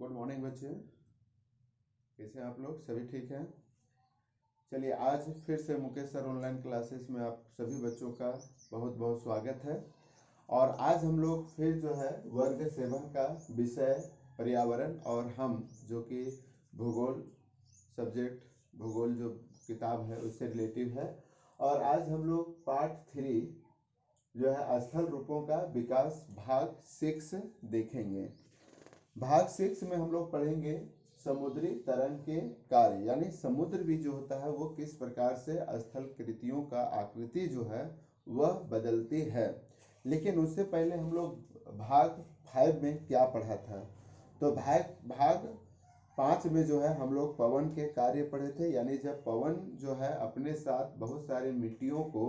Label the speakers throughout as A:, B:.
A: Good morning बच्चे, कैसे हैं आप लोग? सभी ठीक हैं? चलिए, आज फिर से मुकेश सर ऑनलाइन क्लासेस में आप सभी बच्चों का बहुत बहुत स्वागत है। और आज हम लोग फिर जो है वर्ग 7 का विषय पर्यावरण और हम जो कि भूगोल सब्जेक्ट, भूगोल जो किताब है उससे रिलेटिव है। और आज हम लोग पार्ट 3 जो है स्थल रूपों का विकास भाग 6 देखेंगे। भाग 6 में हम लोग पढ़ेंगे समुद्री तरंग के कार्य, यानी समुद्र भी जो होता है वो किस प्रकार से स्थल कृतियों का आकृति जो है वह बदलती है। लेकिन उससे पहले हम लोग भाग 5 में क्या पढ़ा था? तो भाग 5 में जो है हम लोग पवन के कार्य पढ़े थे, यानी जब पवन जो है अपने साथ बहुत सारे मिट्टियों को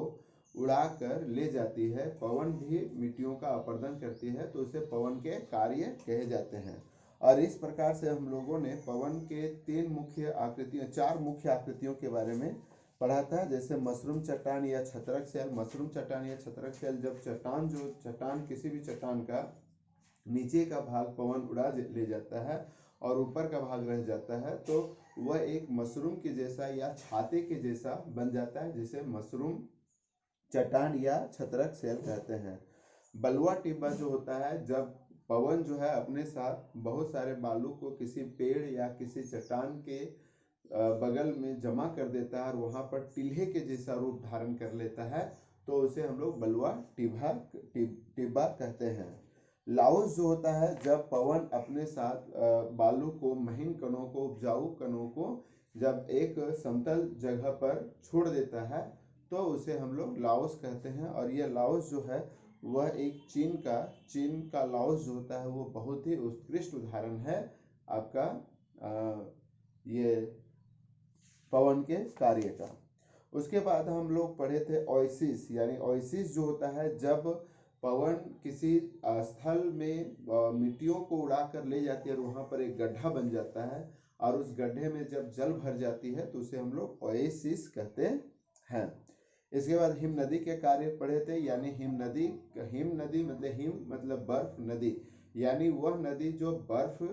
A: उड़ाकर ले जाती है, पवन भी मिट्टियों का अपरदन करती है, तो उसे पवन के कार्य कहे जाते हैं। और इस प्रकार से हम लोगों ने पवन के 4 मुख्य आकृतियों के बारे में पढ़ा था, जैसे मशरूम चट्टान या छत्रक शैल। मशरूम चट्टान या छत्रक शैल, जब चट्टान किसी भी चट्टान का नीचे का भाग पवन उड़ा ले जाता है और ऊपर का भाग रह जाता है, तो वह एक मशरूम के जैसा या छाते के जैसा बन जाता है, जिसे मशरूम चट्टान या छत्रक शैल कहते हैं। बलुआ टिब्बा जो होता है, जब पवन जो है अपने साथ बहुत सारे बालू को किसी पेड़ या किसी चट्टान के बगल में जमा कर देता है और वहां पर टिल्हे के जैसा रूप धारण कर लेता है, तो उसे हम लोग बलुआ टिब्बा कहते हैं। लाउस जो होता है, जब पवन अपने साथ बालू को, महीन कणों को, उपजाऊ कणों को जब एक समतल जगह पर छोड़ देता है, तो उसे हम लोग लाओस कहते हैं। और यह लाओस जो है वह एक चीन का लाओस जो होता है वो बहुत ही उत्कृष्ट उदाहरण है आपका ये पवन के कार्य का। उसके बाद हम लोग पढ़े थे ओएसिस, यानी ओएसिस जो होता है जब पवन किसी स्थल में मिट्टियों को उड़ाकर ले जाती है और वहां पर एक गड्ढा बन जाता है और उस गड्ढे में जब जल भर जाती है तो उसे हम लोग ओएसिस कहते हैं। इसके बाद हिम नदी के कार्य पढ़े थे, यानी हिम नदी मतलब हिम मतलब बर्फ नदी, यानी वह नदी जो बर्फ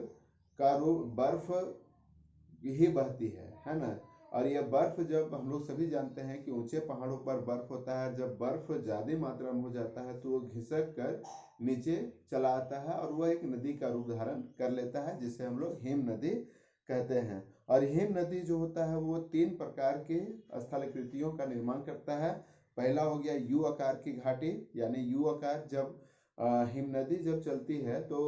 A: ही बहती है ना। और यह बर्फ, जब हम लोग सभी जानते हैं कि ऊंचे पहाड़ों पर बर्फ होता है, जब बर्फ ज्यादा मात्रा में हो जाता है तो वो घिसक कर नीचे चला आता है और वह एक नदी का रूप धारण कर लेता है, जिसे हम लोग हिम नदी कहते हैं। और हिम नदी जो होता है वो 3 प्रकार के स्थलाकृतियों का निर्माण करता है। पहला हो गया यू आकार की घाटी, यानी यू आकार। जब हिम नदी जब चलती है तो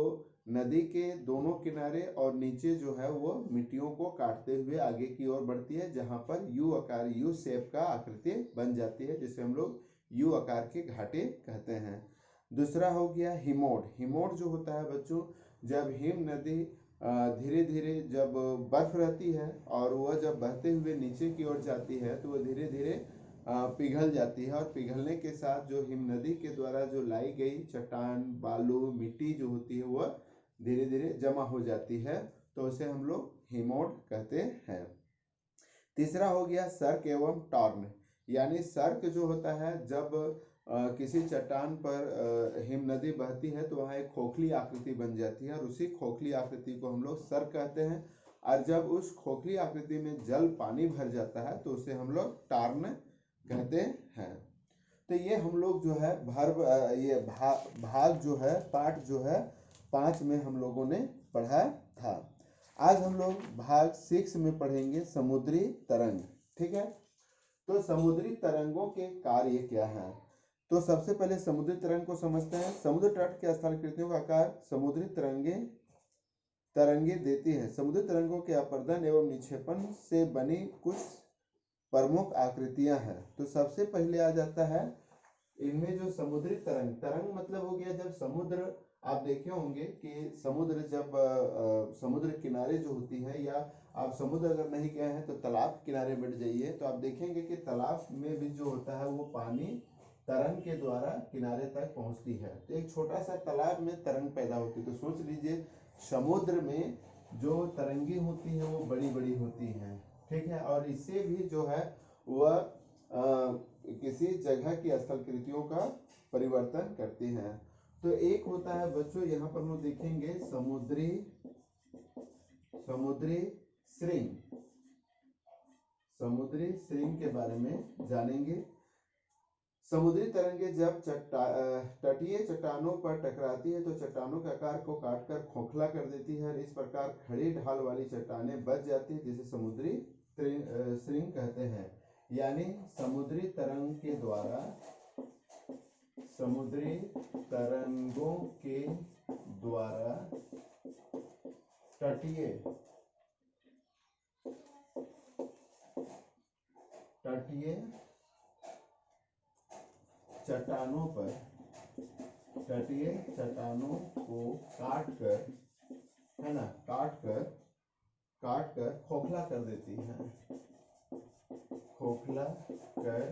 A: नदी के दोनों किनारे और नीचे जो है वो मिट्टियों को काटते हुए आगे की ओर बढ़ती है, जहां पर यू आकार, यू शेप का आकृति बन जाती है, जिसे हम लोग यू आकार की घाटी कहते हैं। दूसरा हो गया हिमोड। हिमोड जो होता है बच्चों, जब हिम नदी धीरे धीरे जब बर्फ रहती है और वह जब बहते हुए नीचे की ओर जाती है तो वह धीरे धीरे पिघल जाती है, और पिघलने के साथ जो हिम नदी के द्वारा जो लाई गई चट्टान, बालू, मिट्टी जो होती है वह धीरे धीरे जमा हो जाती है, तो उसे हम लोग हिमोड कहते हैं। तीसरा हो गया सर्क एवं टॉर्न, यानी सर्क जो होता है, जब किसी चट्टान पर हिम नदी बहती है तो वहाँ एक खोखली आकृति बन जाती है और उसी खोखली आकृति को हम लोग सर्क कहते हैं। और जब उस खोखली आकृति में जल पानी भर जाता है तो उसे हम लोग टॉर्न कहते हैं। तो ये हम लोग जो है भाग जो है, पार्ट जो है 5 में हम लोगों ने पढ़ा था। आज हम लोग भाग 6 में पढ़ेंगे समुद्री तरंग। ठीक है, तो समुद्री तरंगों के कार्य क्या है? तो सबसे पहले समुद्री तरंग को समझते हैं। समुद्र तट के स्थलाकृतियों का आकार समुद्री तरंगे देती है। समुद्री तरंगों के अपरदन एवं निक्षेपण से बनी कुछ प्रमुख आकृतियां हैं। तो सबसे पहले आ जाता है इनमें जो समुद्री तरंग मतलब हो गया, जब समुद्र, आप देखे होंगे कि समुद्र जब समुद्र किनारे जो होती है, या आप समुद्र अगर नहीं गए हैं तो तालाब किनारे बैठ जाइए, तो आप देखेंगे कि तालाब में भी जो होता है वो पानी तरंग के द्वारा किनारे तक पहुंचती है। तो एक छोटा सा तालाब में तरंग पैदा होती है, तो सोच लीजिए समुद्र में जो तरंगी होती है वो बड़ी बड़ी होती है। ठीक है, और इससे भी जो है वह किसी जगह की स्थलाकृतियों का परिवर्तन करती हैं। तो एक होता है बच्चों, यहाँ पर हम देखेंगे समुद्री समुद्री श्रिंग, समुद्री श्रिंग के बारे में जानेंगे। समुद्री तरंगे जब तटीय चट्टानों पर टकराती है तो चट्टानों के आकार को काटकर खोखला कर देती है। इस प्रकार खड़ी ढाल वाली चट्टानें बच जाती है, जिसे समुद्री श्रिंग कहते हैं। यानी समुद्री तरंग के द्वारा, समुद्री तरंगों के द्वारा तटीय चट्टानों पर, तटीय चट्टानों को काटकर, है ना, काटकर खोखला कर देती है, खोखला कर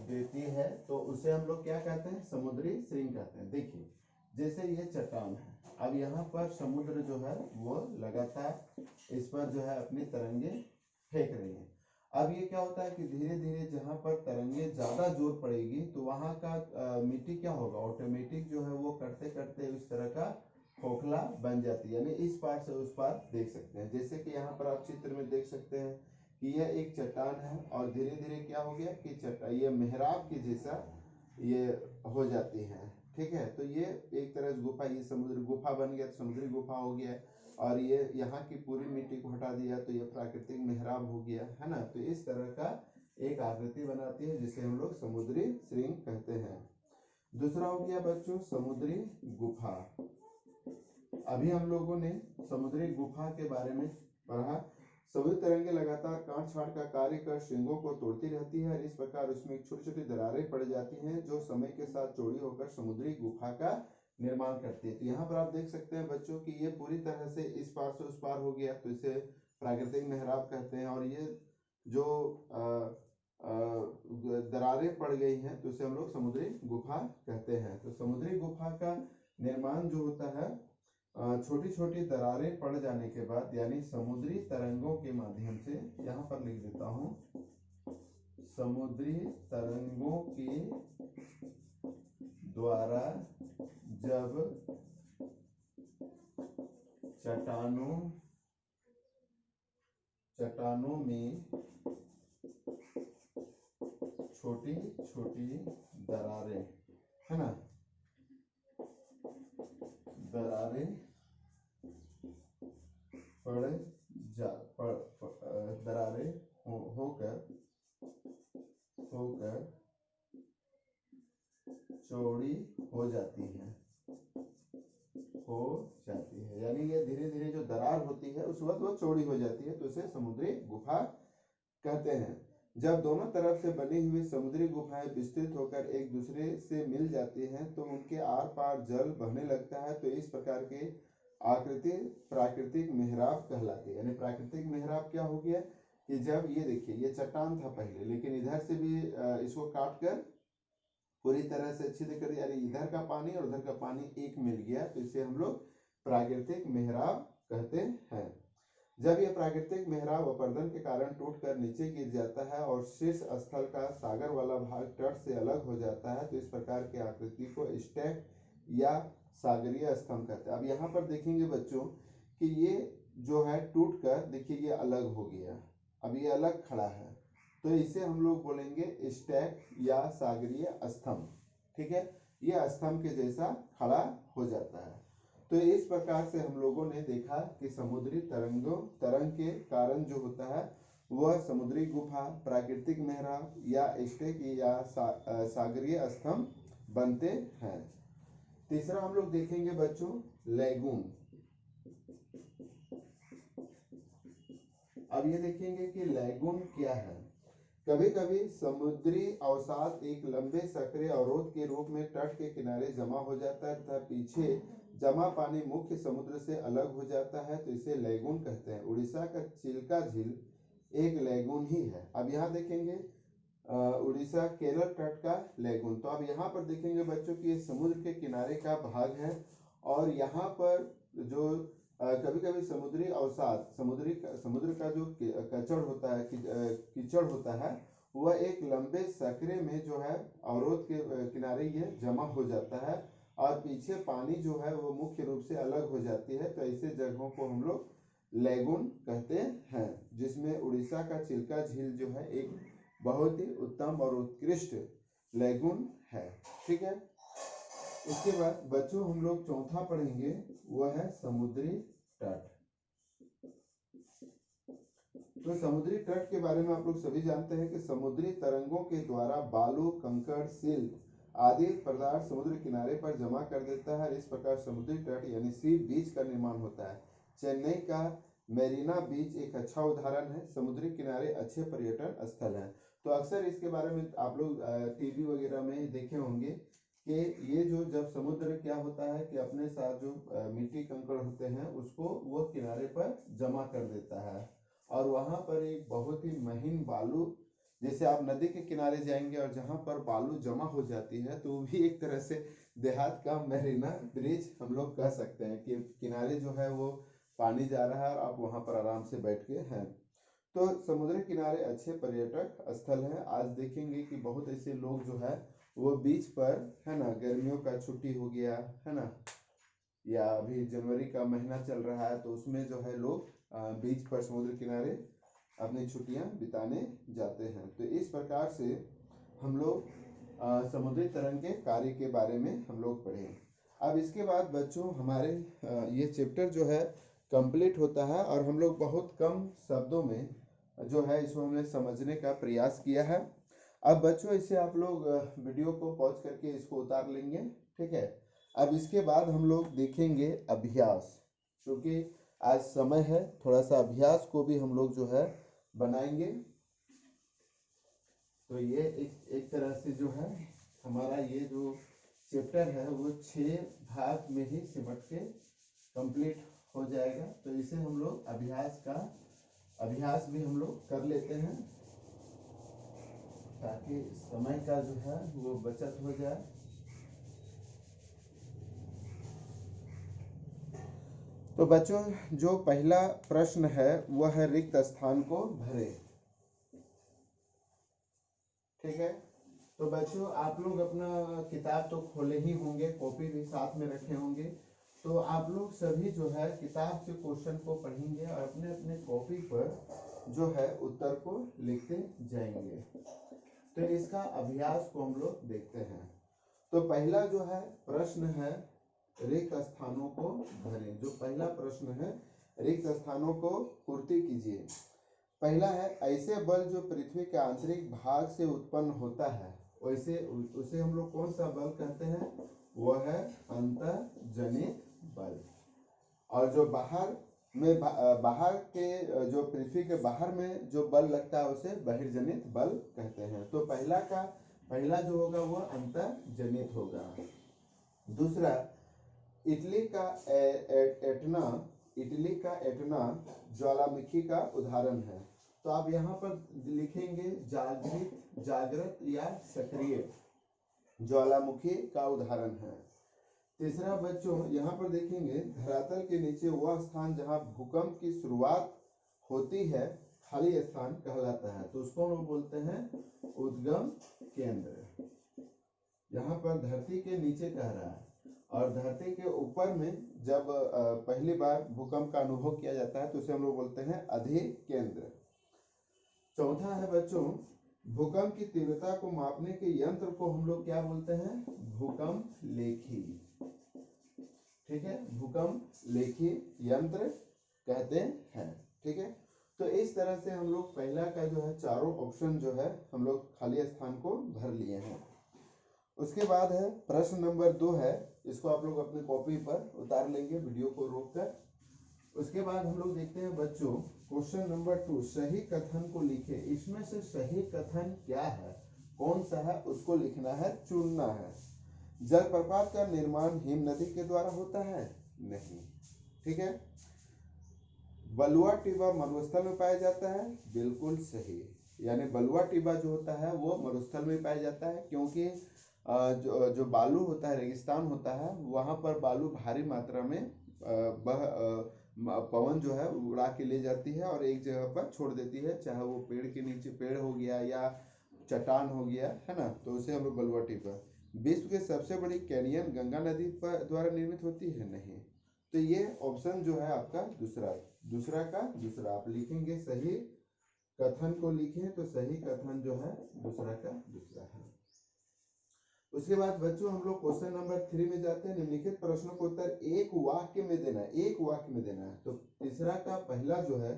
A: देती है। तो उसे हम लोग क्या कहते हैं? समुद्री श्रिंग कहते हैं। देखिए जैसे ये चट्टान है, अब यहाँ पर समुद्र जो है वो लगातार इस पर जो है अपनी तरंगे फेंक रही है। अब ये क्या होता है कि धीरे धीरे जहाँ पर तरंगे ज्यादा जोर पड़ेगी तो वहाँ का मिट्टी क्या होगा, ऑटोमेटिक जो है वो करते करते इस तरह का खोखला बन जाती है। यानी इस पार से उस पार देख सकते हैं। जैसे कि यहाँ पर आप चित्र में देख सकते हैं कि यह एक चट्टान है और धीरे धीरे क्या हो गया कि ये मेहराब के जैसा ये हो जाती है। ठीक है, तो ये एक तरह से गुफा, ये समुद्र गुफा बन गया, तो समुद्री गुफा हो गया। और ये यहाँ की पूरी मिट्टी को हटा दिया तो ये प्राकृतिक मेहराब हो गया, है ना। तो इस तरह का एक आकृति बनाती है जिसे हम लोग समुद्री श्रिंग कहते हैं। दूसरा हो गया बच्चों समुद्री गुफा। अभी हम लोगों ने समुद्री गुफा के बारे में पढ़ा। समुद्री तरंगे लगातार काट छाट का कार्य कर श्रृंगों को तोड़ती रहती है। इस प्रकार उसमें छोटी छोटी दरारें पड़ जाती हैं जो समय के साथ चौड़ी होकर समुद्री गुफा का निर्माण करती है। तो यहाँ पर आप देख सकते हैं बच्चों कि ये पूरी तरह से इस पार से उस पार हो गया तो इसे प्राकृतिक मेहराब कहते हैं। और ये जो दरारें पड़ गई हैं तो इसे हम लोग समुद्री गुफा कहते हैं। तो समुद्री गुफा का निर्माण जो होता है छोटी छोटी दरारें पड़ जाने के बाद, यानी समुद्री तरंगों के माध्यम से, यहाँ पर लिख देता हूँ, समुद्री तरंगों के द्वारा जब चट्टानों में छोटी छोटी दरारें, है ना, दरारें दरारें होकर चौड़ी हो जाती है, यानी ये धीरे धीरे जो दरार होती है उस वक्त वो चौड़ी हो जाती है तो इसे समुद्री गुफा कहते हैं। जब दोनों तरफ से बनी हुई समुद्री गुफाएं विस्तृत होकर एक दूसरे से मिल जाती हैं तो उनके आर पार जल बहने लगता है। तो इस प्रकार के आकृति प्राकृतिक मेहराब कहलाती है। यानी प्राकृतिक मेहराब क्या हो गया कि जब ये देखिए ये चट्टान था पहले, लेकिन इधर से भी इसको काट कर पूरी तरह से अच्छी कर, यानी इधर का पानी और उधर का पानी एक मिल गया तो इसे हम लोग प्राकृतिक मेहराब कहते हैं। जब यह प्राकृतिक मेहराब अपरदन के कारण टूटकर नीचे गिर जाता है और शीर्ष स्थल का सागर वाला भाग तट से अलग हो जाता है तो इस प्रकार की आकृति को स्टैक या सागरीय स्तंभ कहते हैं। अब यहाँ पर देखेंगे बच्चों कि ये जो है टूटकर देखिए ये अलग हो गया, अब ये अलग खड़ा है तो इसे हम लोग बोलेंगे स्टैक या सागरीय स्तंभ। ठीक है, ये स्तंभ के जैसा खड़ा हो जाता है। तो इस प्रकार से हम लोगों ने देखा कि समुद्री तरंग के कारण जो होता है वह समुद्री गुफा, प्राकृतिक मेहराब या स्टैक या सागरीय स्तंभ बनते हैं। तीसरा हम लोग देखेंगे बच्चों लैगून। अब ये देखेंगे कि लैगून क्या है। कभी कभी समुद्री अवसाद एक लंबे सक्रिय अवरोध के रूप में तट के किनारे जमा हो जाता है तथा पीछे जमा पानी मुख्य समुद्र से अलग हो जाता है तो इसे लैगून कहते हैं। उड़ीसा का चिल्का झील एक लैगून ही है। अब यहाँ देखेंगे उड़ीसा केरल तट का लैगून। तो अब यहाँ पर देखेंगे बच्चों कि ये समुद्र के किनारे का भाग है और यहाँ पर जो कभी कभी समुद्री अवसाद, समुद्र का जो कचड़ होता है, कीचड़ होता है, वह एक लंबे सकरे में जो है अवरोध के किनारे ये जमा हो जाता है और पीछे पानी जो है वो मुख्य रूप से अलग हो जाती है। तो ऐसे जगहों को हम लोग लैगून कहते हैं, जिसमें उड़ीसा का चिल्का झील जो है एक बहुत ही उत्तम और उत्कृष्ट लैगून है। ठीक है, उसके बाद बच्चों हम लोग चौथा पढ़ेंगे, वह है समुद्री तट। तो समुद्री तट के बारे में आप लोग सभी जानते हैं कि समुद्री तरंगों के द्वारा बालू, कंकड़, सिल्ट आदि पदार्थ समुद्र किनारे पर जमा कर देता है। इस प्रकार समुद्री तट यानी सी बीच का निर्माण होता है। चेन्नई का मेरीना बीच एक अच्छा उदाहरण है। समुद्री किनारे अच्छे पर्यटन स्थल हैं। तो अक्सर इसके बारे में आप लोग टीवी वगैरह में देखे होंगे कि ये जो जब समुद्र क्या होता है कि अपने साथ जो मिट्टी कंकड़ होते हैं उसको वो किनारे पर जमा कर देता है, और वहां पर एक बहुत ही महीन बालू, जैसे आप नदी के किनारे जाएंगे और जहां पर बालू जमा हो जाती है तो वो भी एक तरह से देहात का मरीना ब्रिज हम लोग कह सकते हैं कि किनारे जो है वो पानी जा रहा है और आप वहां पर आराम से बैठ के हैं। तो समुद्र किनारे अच्छे पर्यटक स्थल हैं। आज देखेंगे कि बहुत ऐसे लोग जो है वो बीच पर, है ना, गर्मियों का छुट्टी हो गया है ना, या अभी जनवरी का महीना चल रहा है तो उसमें जो है लोग बीच पर समुद्र किनारे अपनी छुट्टियां बिताने जाते हैं। तो इस प्रकार से हम लोग समुद्री तरंग के कार्य के बारे में हम लोग पढ़े। अब इसके बाद बच्चों हमारे ये चैप्टर जो है कंप्लीट होता है और हम लोग बहुत कम शब्दों में जो है इसको हमने समझने का प्रयास किया है। अब बच्चों इसे आप लोग वीडियो को पॉज करके इसको उतार लेंगे। ठीक है, अब इसके बाद हम लोग देखेंगे अभ्यास, क्योंकि आज समय है, थोड़ा सा अभ्यास को भी हम लोग जो है बनाएंगे। तो ये एक तरह से जो है हमारा ये जो चैप्टर है वो 6 भाग में ही सिमट के कंप्लीट हो जाएगा। तो इसे हम लोग अभ्यास भी हम लोग कर लेते हैं ताकि समय का जो है वो बचत हो जाए। तो बच्चों जो पहला प्रश्न है वह है रिक्त स्थान को भरे। ठीक है, तो बच्चों आप लोग अपना किताब तो खोले ही होंगे, कॉपी भी साथ में रखे होंगे। तो आप लोग सभी जो है किताब से क्वेश्चन को पढ़ेंगे और अपने अपने कॉपी पर जो है उत्तर को लिखते जाएंगे। तो इसका अभ्यास को हम लोग देखते हैं। तो पहला जो है प्रश्न है रिक्त स्थानों को भरें। जो पहला प्रश्न है रिक्त स्थानों को पूर्ति कीजिए। पहला है ऐसे बल जो पृथ्वी के आंतरिक भाग से उत्पन्न होता है, वैसे उसे हम लोग कौन सा बल कहते हैं? वह है अंतर्जनित बल। और जो बाहर के जो पृथ्वी के बाहर में जो बल लगता है उसे बहिर्जनित बल कहते हैं। तो पहला जो होगा वह अंतर्जनित होगा। दूसरा, इटली का एटना ज्वालामुखी का उदाहरण है। तो आप यहाँ पर लिखेंगे जागृत या सक्रिय ज्वालामुखी का उदाहरण है। तीसरा बच्चों यहाँ पर देखेंगे धरातल के नीचे वह स्थान जहाँ भूकंप की शुरुआत होती है खाली स्थान कहलाता है। तो उसको हम बोलते हैं उद्गम केंद्र। यहाँ पर धरती के नीचे कह रहा है और धरती के ऊपर में जब पहली बार भूकंप का अनुभव किया जाता है तो उसे हम लोग बोलते हैं अधिकेंद्र। चौथा है बच्चों भूकंप की तीव्रता को मापने के यंत्र को हम लोग क्या बोलते हैं? भूकंप लेखी। ठीक है, भूकंप लेखी यंत्र कहते हैं। ठीक है, तो इस तरह से हम लोग पहला का जो है चारों ऑप्शन जो है हम लोग खाली स्थान को भर लिए हैं। उसके बाद है प्रश्न नंबर 2 है, इसको आप लोग अपने कॉपी पर उतार लेंगे वीडियो को रोककर। उसके बाद हम लोग देखते हैं बच्चों क्वेश्चन नंबर 2, सही कथन को लिखे। इसमें से सही कथन क्या है, कौन सा है, उसको लिखना है, चुनना है। जलप्रपात का निर्माण हिम नदी के द्वारा होता है? नहीं। ठीक है। बलुआ टिब्बा मरुस्थल में पाया जाता है? बिल्कुल सही। यानी बलुआ टिब्बा जो होता है वो मरुस्थल में पाया जाता है, क्योंकि जो बालू होता है, रेगिस्तान होता है, वहां पर बालू भारी मात्रा में पवन जो है उड़ा के ले जाती है और एक जगह पर छोड़ देती है, चाहे वो पेड़ के नीचे पेड़ हो गया या चट्टान हो गया, है ना, तो उसे हम लोग बलुआ टिब्बा। विश्व की सबसे बड़ी कैनियन गंगा नदी पर द्वारा निर्मित होती है? नहीं। तो ये ऑप्शन जो है आपका दूसरा का दूसरा आप लिखेंगे, सही कथन को लिखें तो सही कथन जो है दूसरा का दूसरा है। उसके बाद बच्चों हम लोग क्वेश्चन नंबर 3 में जाते हैं। निम्नलिखित प्रश्नों का उत्तर एक वाक्य में देना है, एक वाक्य में देना है। तो तीसरा का पहला जो है,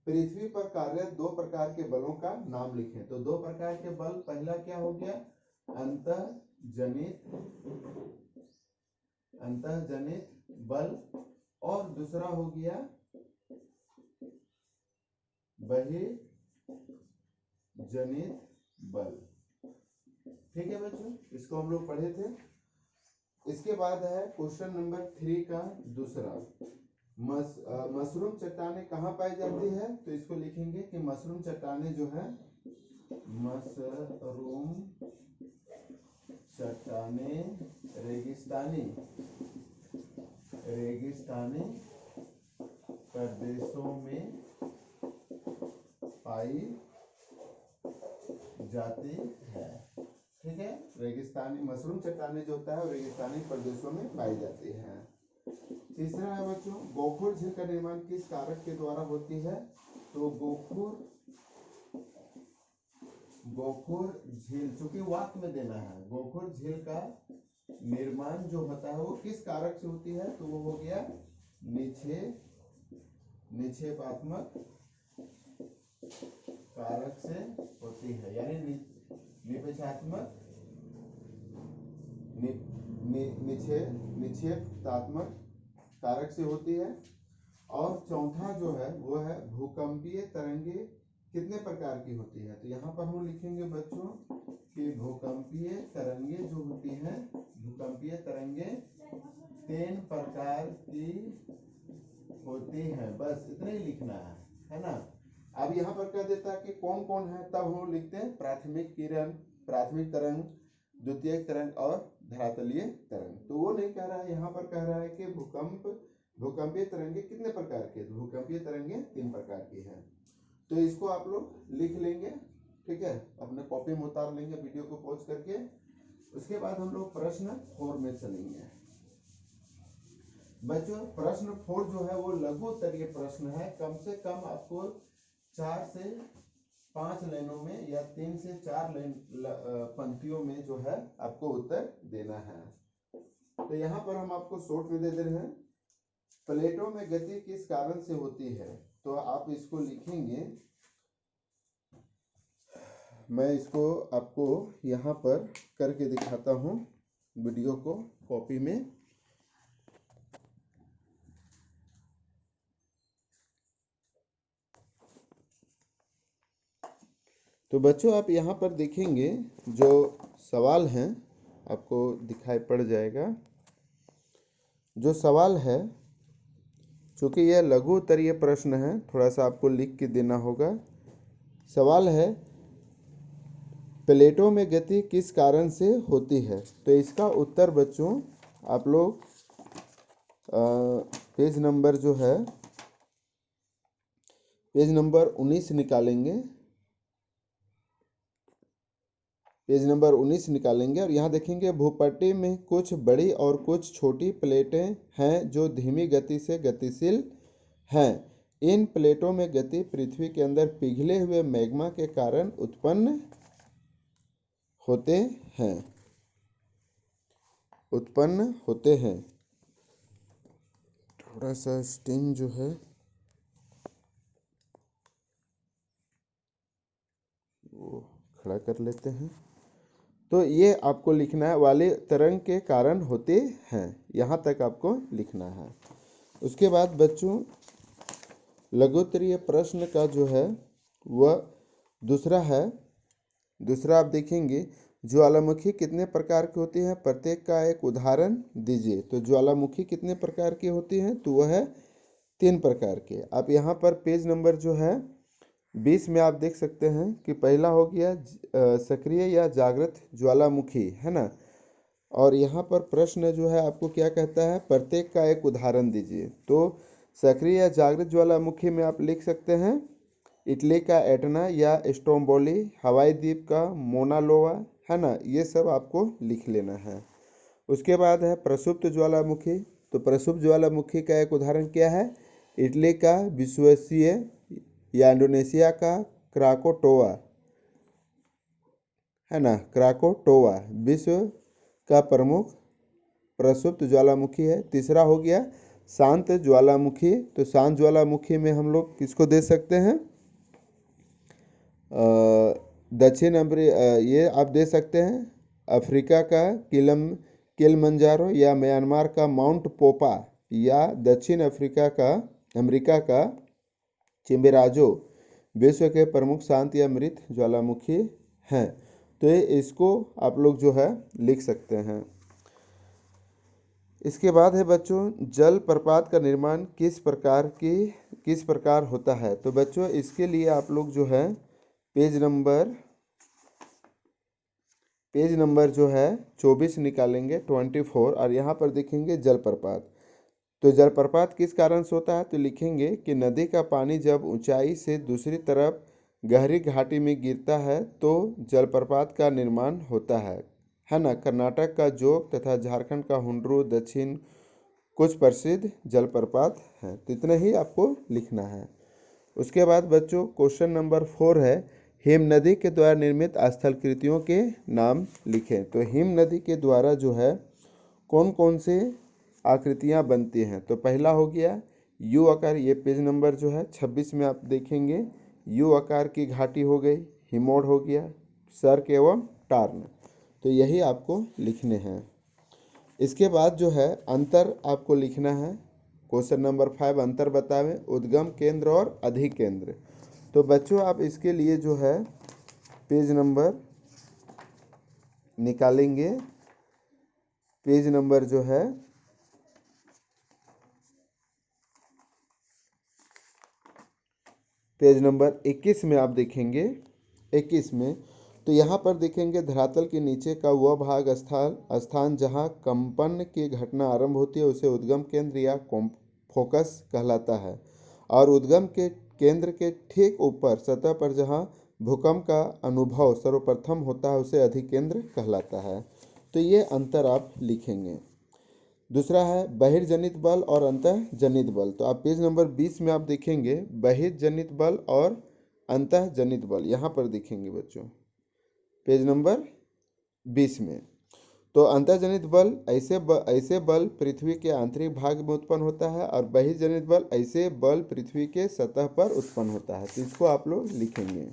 A: पृथ्वी पर कार्यरत 2 प्रकार के बलों का नाम लिखें। तो 2 प्रकार के बल, पहला क्या हो गया, अंतःजनित बल, और दूसरा हो गया बहिर्जनित बल। ठीक है बच्चों, इसको हम लोग पढ़े थे। इसके बाद है क्वेश्चन नंबर 3 का दूसरा, मशरूम चट्टानें कहाँ पाई जाती है। तो इसको लिखेंगे कि मशरूम चट्टानें जो है, मशरूम चट्टानें रेगिस्तानी प्रदेशों में पाई जाती है। ठीक है, रेगिस्तानी मशरूम चट्टानें जो होता है वो रेगिस्तानी प्रदेशों में पाई जाती है। तीसरा है बच्चों, गोखुर झील का निर्माण किस कारक के द्वारा होती है। तो गोखुर झील, चूंकि वाक्य में देना है, गोखुर झील का निर्माण जो होता है वो किस कारक से होती है। तो वो हो गया निक्षेपात्मक कारक से होती है, यानी निक्षेपात्मक कारक से होती है। और चौथा जो है वो है भूकंपीय तरंगे कितने प्रकार की होती है। तो यहाँ पर हम लिखेंगे बच्चों कि भूकंपीय तरंगे जो होती है, भूकंपीय तरंगे 3 प्रकार की होती है। बस इतना ही लिखना है ना। अब यहाँ पर कह देता है कि कौन कौन है, तब हम लिखते हैं प्राथमिक तरंग, द्वितीयक तरंग और धरातलीय तरंग। तो वो नहीं कह रहा है, यहाँ पर कह रहा है कि भूकंपीय तरंगे कितने प्रकार के। भूकंपीय तरंगे 3 प्रकार की हैं। तो इसको आप लोग लिख लेंगे, ठीक है, अपने कॉपी में उतार लेंगे वीडियो को पॉज करके। उसके बाद हम लोग प्रश्न 4 में चलेंगे। बच्चों प्रश्न 4 जो है वो लघु उत्तरीय प्रश्न है। कम से कम आपको 4 से 5 लाइनों में या 3 से 4 पंक्तियों में जो है आपको उत्तर देना है। तो यहाँ पर हम आपको शॉर्ट में दे रहे हैं, प्लेटों में गति किस कारण से होती है। तो आप इसको लिखेंगे, मैं इसको आपको यहाँ पर करके दिखाता हूँ वीडियो को कॉपी में। तो बच्चों आप यहाँ पर देखेंगे जो सवाल हैं आपको दिखाई पड़ जाएगा। जो सवाल है, चूंकि यह लघु उत्तरीय प्रश्न है, थोड़ा सा आपको लिख के देना होगा। सवाल है, प्लेटों में गति किस कारण से होती है। तो इसका उत्तर बच्चों आप लोग पेज नंबर जो है, पेज नंबर 19 निकालेंगे। पेज नंबर 19 निकालेंगे और यहाँ देखेंगे भूपट्टी में कुछ बड़ी और कुछ छोटी प्लेटें हैं जो धीमी गति से गतिशील हैं। इन प्लेटों में गति पृथ्वी के अंदर पिघले हुए मैग्मा के कारण उत्पन्न होते हैं। थोड़ा सा स्टिंग जो है वो खड़ा कर लेते हैं। तो ये आपको लिखना है, वाले तरंग के कारण होते हैं, यहाँ तक आपको लिखना है। उसके बाद बच्चों लघुत्तरीय प्रश्न का जो है वह दूसरा है। दूसरा आप देखेंगे, ज्वालामुखी कितने प्रकार की होती है, प्रत्येक का एक उदाहरण दीजिए। तो ज्वालामुखी कितने प्रकार की होती हैं, तो वह है 3 प्रकार के। आप यहाँ पर पेज नंबर जो है 20 में आप देख सकते हैं कि पहला हो गया सक्रिय या जागृत ज्वालामुखी, है ना। और यहाँ पर प्रश्न जो है आपको क्या कहता है, प्रत्येक का एक उदाहरण दीजिए। तो सक्रिय या जागृत ज्वालामुखी में आप लिख सकते हैं इटली का एटना या स्ट्रोम्बोली, हवाई द्वीप का मोना लोआ, है ना। ये सब आपको लिख लेना है। उसके बाद है प्रसुप्त ज्वालामुखी, तो प्रक्षुब्ध ज्वालामुखी का एक उदाहरण क्या है? इटली का विश्वेश्वरीय या इंडोनेशिया का क्राकोटोआ, है ना, क्राकोटोआ विश्व का प्रमुख प्रक्षुब्ध ज्वालामुखी है। तीसरा हो गया शांत ज्वालामुखी। तो शांत ज्वालामुखी में हम लोग किसको दे सकते हैं? ये आप दे सकते हैं अफ्रीका का किलिमंजारो या म्यांमार का माउंट पोपा या दक्षिण अमेरिका का चिम्बोराजो विश्व के प्रमुख शांत या मृत ज्वालामुखी हैं। तो इसको आप लोग जो है लिख सकते हैं। इसके बाद है बच्चों, जल प्रपात का निर्माण किस प्रकार होता है? तो बच्चों इसके लिए आप लोग जो है पेज नंबर जो है 24 निकालेंगे, 24, और यहाँ पर देखेंगे जलप्रपात। तो जलप्रपात किस कारण से होता है? तो लिखेंगे कि नदी का पानी जब ऊंचाई से दूसरी तरफ गहरी घाटी में गिरता है तो जलप्रपात का निर्माण होता है ना। कर्नाटक का जोग तथा झारखंड का हुंड्रू दक्षिण कुछ प्रसिद्ध जलप्रपात हैं। तो इतना ही आपको लिखना है। उसके बाद बच्चों क्वेश्चन नंबर 4 है, हिम नदी के द्वारा निर्मित स्थलकृतियों के नाम लिखें। तो हिम नदी के द्वारा जो है कौन कौन से आकृतियां बनती हैं? तो पहला हो गया यू आकार, ये पेज नंबर जो है 26 में आप देखेंगे, यू आकार की घाटी हो गई, हिमोड हो गया, सर्क एवं टार्न। तो यही आपको लिखने हैं। इसके बाद जो है अंतर आपको लिखना है। क्वेश्चन नंबर 5, अंतर बतावें उद्गम केंद्र और अधिकेंद्र। तो बच्चों आप इसके लिए जो है पेज नंबर निकालेंगे, पेज नंबर जो है पेज नंबर 21 में आप देखेंगे। 21 में तो यहाँ पर देखेंगे धरातल के नीचे का वह भाग स्थान जहाँ कंपन की घटना आरंभ होती है उसे उद्गम केंद्र या फोकस कहलाता है, और उद्गम के केंद्र के ठीक ऊपर सतह पर जहाँ भूकंप का अनुभव सर्वप्रथम होता है उसे अधिकेंद्र कहलाता है। तो ये अंतर आप लिखेंगे। दूसरा है बहिर्जनित बल और अंतःजनित बल। तो आप पेज नंबर 20 में आप देखेंगे बहिर्जनित बल और अंतःजनित बल, यहाँ पर देखेंगे बच्चों पेज नंबर 20 में। तो अंतर्जनित बल ऐसे बल पृथ्वी के आंतरिक भाग में उत्पन्न होता है, और बहिर्जनित बल ऐसे बल पृथ्वी के सतह पर उत्पन्न होता है। तो इसको आप लोग लिखेंगे।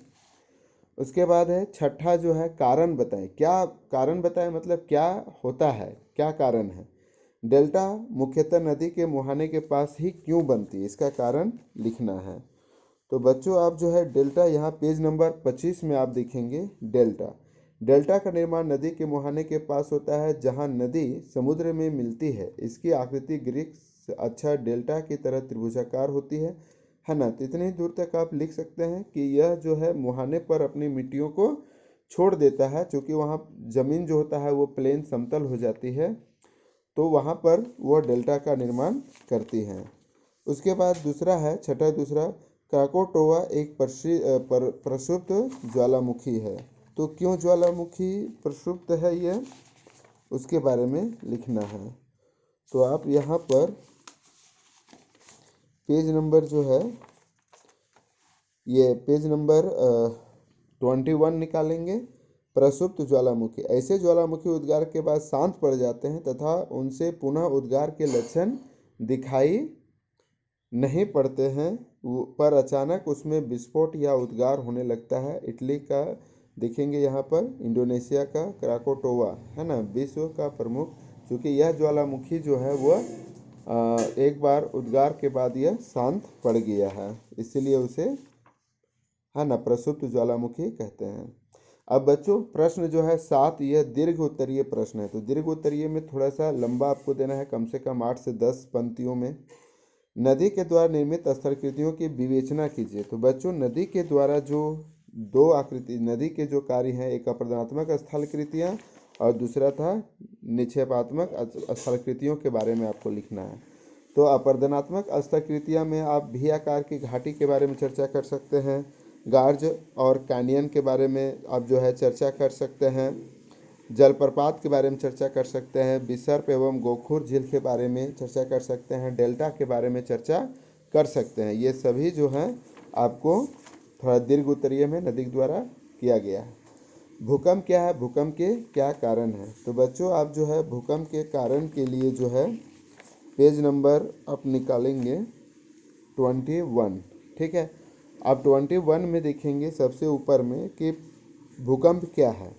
A: उसके बाद है छठा जो है कारण बताएं। क्या कारण बताएं मतलब क्या होता है, क्या कारण है? डेल्टा मुख्यतः नदी के मुहाने के पास ही क्यों बनती है, इसका कारण लिखना है। तो बच्चों आप जो है डेल्टा यहाँ पेज नंबर 25 में आप देखेंगे डेल्टा का निर्माण नदी के मुहाने के पास होता है जहाँ नदी समुद्र में मिलती है। इसकी आकृति ग्रीक अक्षर डेल्टा की तरह त्रिभुजाकार होती है ना। तो इतनी दूर तक आप लिख सकते हैं कि यह जो है मुहाने पर अपनी मिट्टियों को छोड़ देता है, क्योंकि वहाँ जमीन जो होता है वो प्लेन समतल हो जाती है, तो वहाँ पर वह डेल्टा का निर्माण करती हैं। उसके बाद दूसरा है दूसरा क्राकोटोवा एक प्रक्षुब्ध ज्वालामुखी है। तो क्यों ज्वालामुखी प्रक्षुब्ध है यह, उसके बारे में लिखना है। तो आप यहाँ पर पेज नंबर जो है ये पेज नंबर 21 निकालेंगे। प्रक्षुब्ध ज्वालामुखी ऐसे ज्वालामुखी उद्गार के बाद शांत पड़ जाते हैं तथा उनसे पुनः उद्गार के लक्षण दिखाई नहीं पड़ते हैं, पर अचानक उसमें विस्फोट या उद्गार होने लगता है। इटली का देखेंगे यहाँ पर, इंडोनेशिया का क्राकोटोवा, है ना, विश्व का प्रमुख, क्योंकि यह ज्वालामुखी जो है वह एक बार उद्गार के बाद यह शांत पड़ गया है, इसलिए उसे, है ना, प्रक्षुब्ध ज्वालामुखी कहते हैं। अब बच्चों प्रश्न जो है 7, यह दीर्घ उत्तरीय प्रश्न है। तो दीर्घ उत्तरीय में थोड़ा सा लंबा आपको देना है, कम से कम 8 से 10 पंक्तियों में। नदी के द्वारा निर्मित स्थलाकृतियों की विवेचना कीजिए। तो बच्चों नदी के द्वारा जो दो आकृति, नदी के जो कार्य हैं, एक अपरदनात्मक स्थलाकृतियाँ और दूसरा था निक्षेपात्मक स्थलाकृतियों के बारे में आपको लिखना है। तो अपरदनात्मक स्थलाकृतियाँ में आप भी आकार की घाटी के बारे में चर्चा कर सकते हैं, गार्ज और कैनियन के बारे में आप जो है चर्चा कर सकते हैं, जलप्रपात के बारे में चर्चा कर सकते हैं, बिसर्प एवं गोखुर झील के बारे में चर्चा कर सकते हैं, डेल्टा के बारे में चर्चा कर सकते हैं। ये सभी जो हैं आपको थोड़ा दीर्घ उत्तरीय में नदी द्वारा किया गया है। भूकंप क्या है, भूकंप के क्या कारण है? तो बच्चों आप जो है भूकंप के कारण के लिए जो है पेज नंबर आप निकालेंगे 21, ठीक है। आप 21 में देखेंगे सबसे ऊपर में कि भूकंप क्या है।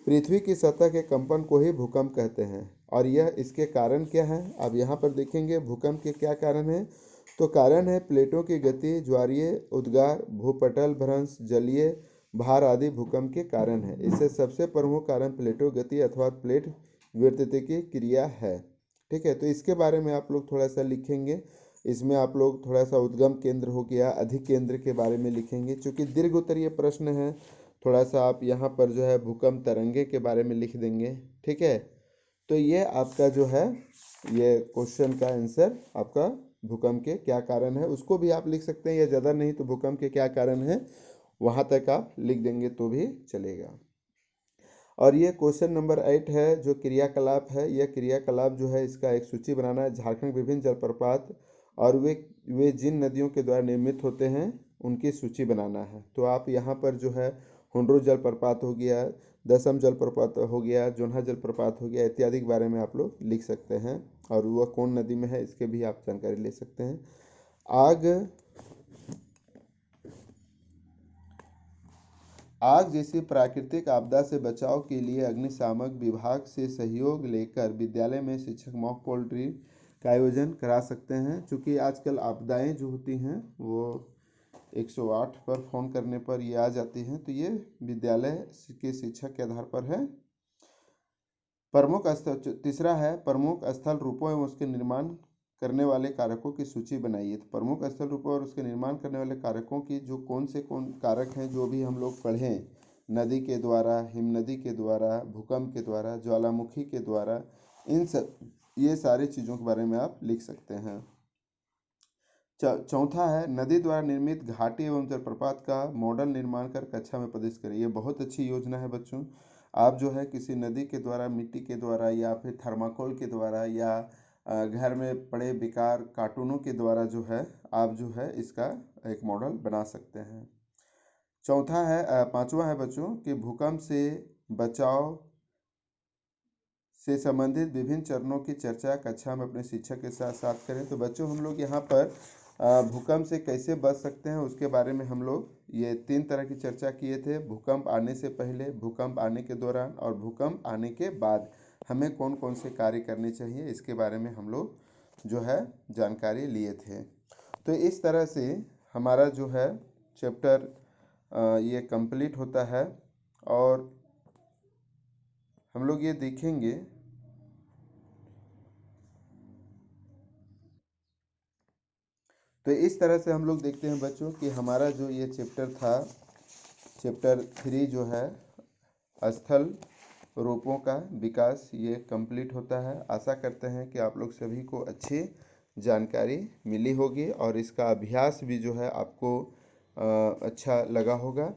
A: पृथ्वी की सतह के कंपन को ही भूकंप कहते हैं। और यह इसके कारण क्या है, आप यहाँ पर देखेंगे भूकंप के क्या कारण है। तो कारण है प्लेटों की गति, ज्वारीय उद्गार, भूपटल भ्रंश, जलीय भार आदि भूकंप के कारण है। इससे सबसे प्रमुख कारण प्लेटों गति अथवा प्लेट विवर्तन की क्रिया है, ठीक है। तो इसके बारे में आप लोग थोड़ा सा लिखेंगे। इसमें आप लोग थोड़ा सा उद्गम केंद्र हो गया, अधिकेंद्र के बारे में लिखेंगे। चूँकि दीर्घ उत्तरीय प्रश्न है, थोड़ा सा आप यहाँ पर जो है भूकंप तरंगे के बारे में लिख देंगे, ठीक है। तो ये आपका जो है ये क्वेश्चन का आंसर आपका भूकंप के क्या कारण है उसको भी आप लिख सकते हैं, या ज़्यादा नहीं तो भूकंप के क्या कारण है वहाँ तक आप लिख देंगे तो भी चलेगा। और ये क्वेश्चन नंबर 8 है जो क्रियाकलाप है। यह क्रियाकलाप जो है इसका एक सूची बनाना है। झारखंड विभिन्न जलप्रपात और वे जिन नदियों के द्वारा निर्मित होते हैं उनकी सूची बनाना है। तो आप यहाँ पर जो है हुंड्रू जलप्रपात हो गया, दसम जलप्रपात हो गया, जोन्हा जलप्रपात हो गया इत्यादि के बारे में आप लोग लिख सकते हैं। और वह कौन नदी में है इसके भी आप जानकारी ले सकते हैं। आग जैसी प्राकृतिक आपदा से बचाव के लिए अग्निशामक विभाग से सहयोग लेकर विद्यालय में शिक्षक मॉक पोल ड्रिल का आयोजन करा सकते हैं। चूँकि आजकल आपदाएं जो होती हैं वो 108 पर फ़ोन करने पर ये आ जाती हैं, तो ये विद्यालय के शिक्षक के आधार पर है। प्रमुख स्थल तीसरा है प्रमुख स्थल रूपों एवं उसके निर्माण करने वाले कारकों की सूची बनाइए। तो प्रमुख स्थल रूपों और उसके निर्माण करने वाले कारकों की जो कौन कारक हैं जो भी हम लोग पढ़ें, नदी के द्वारा, हिमनदी के द्वारा, भूकंप के द्वारा, ज्वालामुखी के द्वारा, इन सब ये सारी चीज़ों के बारे में आप लिख सकते हैं। चौथा है नदी द्वारा निर्मित घाटी एवं जलप्रपात का मॉडल निर्माण कर कक्षा में प्रदर्शित करें। ये बहुत अच्छी योजना है बच्चों। आप जो है किसी नदी के द्वारा, मिट्टी के द्वारा या फिर थर्माकोल के द्वारा या घर में पड़े बेकार कार्टूनों के द्वारा जो है आप जो है इसका एक मॉडल बना सकते हैं। चौथा है पांचवा है बच्चों कि भूकंप से बचाव से संबंधित विभिन्न चरणों की चर्चा कक्षा में अपने शिक्षक के साथ साथ करें। तो बच्चों हम लोग यहाँ पर भूकंप से कैसे बच सकते हैं उसके बारे में हम लोग ये 3 तरह की चर्चा किए थे। भूकंप आने से पहले, भूकंप आने के दौरान और भूकंप आने के बाद हमें कौन कौन से कार्य करने चाहिए इसके बारे में हम लोग जो है जानकारी लिए थे। तो इस तरह से हमारा जो है चैप्टर ये कंप्लीट होता है। और हम लोग ये देखेंगे तो इस तरह से हम लोग देखते हैं बच्चों कि हमारा जो ये चैप्टर था, चैप्टर 3 जो है स्थल रूपों का विकास, ये कंप्लीट होता है। आशा करते हैं कि आप लोग सभी को अच्छी जानकारी मिली होगी और इसका अभ्यास भी जो है आपको अच्छा लगा होगा।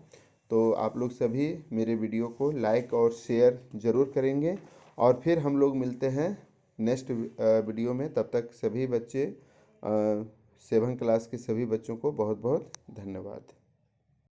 A: तो आप लोग सभी मेरे वीडियो को लाइक और शेयर ज़रूर करेंगे। और फिर हम लोग मिलते हैं नेक्स्ट वीडियो में। तब तक सभी बच्चे 7 क्लास के सभी बच्चों को बहुत बहुत धन्यवाद।